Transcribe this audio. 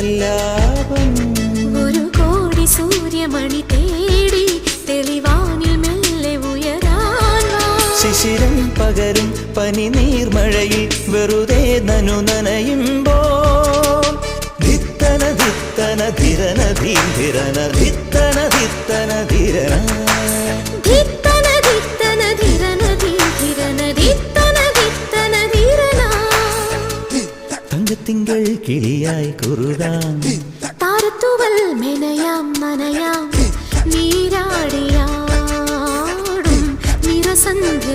സല്ലാപം ഒരു കോടി സൂര്യമണി തേടി തെളിവാനിൽ മെല്ലെ ഉയരാൻ ശിശിരം പകരും പനി നീർമഴയിൽ വെറുതെ നനു നനയുമ്പോൾ ധിത്തന ധിത്തന ധിരന ധീരന ധിത്തന ധിത്തന ധിരന ധിത്തന ധിത്തന ധിരന ധീരന ധിത്തന ധിത്തന ധിരന തങ്കത്തിങ്കൾ കിളിയായി കുറുതാം താരത്തുവൽ മെനയാം നനയാം നീരാടിയാടും നിറസന്ധ്യ